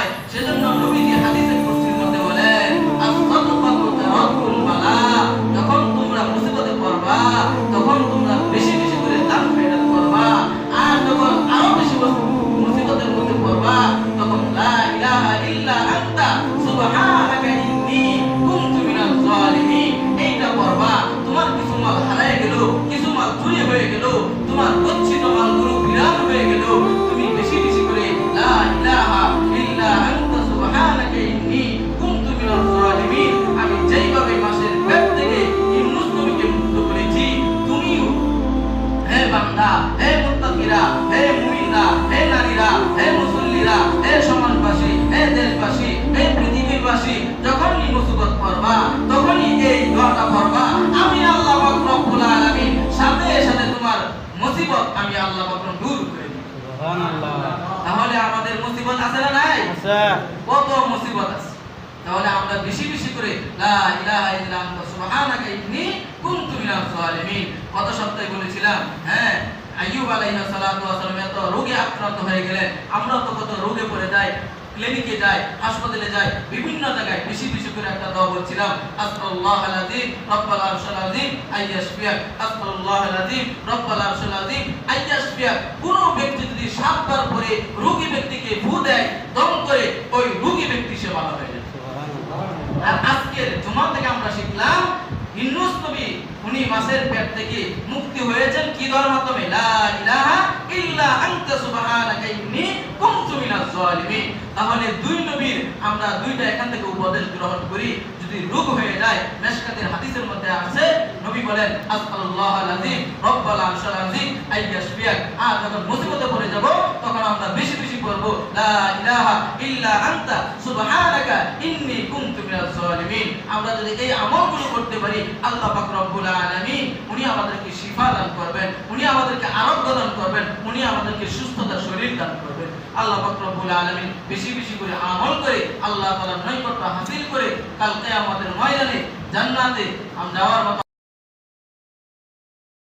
হয়। সেজন্য নবীজি হাদিসে কুদসির মধ্যে বলেন, আস-সাদকাতু তারাকুল বালা, যখন তোমরা মুসিবতে পড়বা তখন তোমরা বেশি বেশি করে দান খয়রাত করবা। আর যখন আরো বেশি মুসিবতের মধ্যে পড়বা তখন লা ইলাহা ইল্লা আনতা সুবহানাকা ইন্নী কুনতু মিনাজ জালিমিন এইটা পড়বা। তোমার কিছু মাল হারায় গেল, কিছু মাল চুরি হয়ে গেল, তোমার গচ্ছিত মালগুলো বিরান হয়ে গেল, তুমি বেশি বেশি করে লা ইলাহা ইল্লা আনতা সুবহানাকা ইন্নী কুনতু মিনাজ জালিমিন, আমি যেইভাবে মাসের পেট থেকে ইউনূস নবীকে মুক্ত করেছি, তুমিও হে বান্দা, হে মুত্তাকিরা, হে মুমিনরা, হে নারীরা, হে মুসল্লিরা, হে সমাজবাসী, হে দেশবাসী, হে পৃথিবীবাসী, যখনই মুসিবত পড়বা তখনই এই দোয়াটা পড়বা, আমি আল্লাহ পাক রব্বুল আলামিন সাথে সাথে তোমার মুসিবত আমি আল্লাহ পাক দূর করে দিই। সুবহানাল্লাহ। তাহলে আমাদের মুসিবত আছে না নাই? আছে। কত মুসিবত আছে। তাহলে আমরা বেশি বেশি করে লা ইলাহা ইল্লা আনতা সুবহানাকা ইন্নী কুনতু মিনাজ জালিমিন। গত সপ্তাহে বলেছিলাম, হ্যাঁ, আইয়ুব আলাইহিস সালাতু ওয়াস সালাম এত রোগে আক্রান্ত হয়ে গেলেন। আমরা তো কত রোগে পড়ে যাই, ক্লিনিকে যাই, হাসপাতালে যাই, বিভিন্ন জায়গায় বেশি বেশি করে একটা দোয়া বলছিলাম, আস্তাগফিরুল্লাহাল আযীম রব্বাল আরশিল আযীম আইয়াশফিয়াক, আস্তাগফিরুল্লাহাল আযীম রব্বাল আরশিল আযীম আইয়াশফিয়াক। কোন ব্যক্তি যদি 7 বার পরে রোগী ব্যক্তিকে ফু দেয়, দম করে, ওই রোগী ব্যক্তি সে ভালো হয়ে যায়। আর আজকের জুমা থেকে আমরা শিখলাম, ইউনূস নবী উনি মাছের পেট থেকে মুক্তি হয়েছেন কি দোয়ার মাধ্যমে? লা ইলাহা ইল্লা আনতা সুবহানাকা ইন্নী কুনতু মিনাজ জালিমিন। তাহলে দুই নবীর আমরা দুইটা এখান থেকে উপদেশ গ্রহণ করি। যদি রোগ হয়ে যায়, মিশকাতের হাদিসের মধ্যে আছে, নবী বলেন, আস্তাগফিরুল্লাহাল আযীম রব্বাল আরশিল আযীম আইয়াশফিয়াক। আর যখন মুসিবতে পড়ে যাব তখন আমরা বেশি বেশি পড়ব, লা ইলাহা ইল্লা আনতা সুবহানাকা ইন্নী কুনতু মিনাজ জালিমিন। আমরা যদি এই আমলগুলো করতে পারি, আল্লাহ পাক রব্বুল আলামিন উনি আমাদেরকে শিফা দান করবেন, উনি আমাদেরকে আরোগ্য দান করবেন, উনি আমাদেরকে সুস্থতার শরীর দান করবেন। আল্লাহ পাক রব্বুল আলামিন বেশি বেশি করে আমল করে আল্লাহ তাআলার নৈকট্য হাসিল করে কাল কিয়ামতের ময়দানে জান্নাতে আমরা যাওয়ার মতো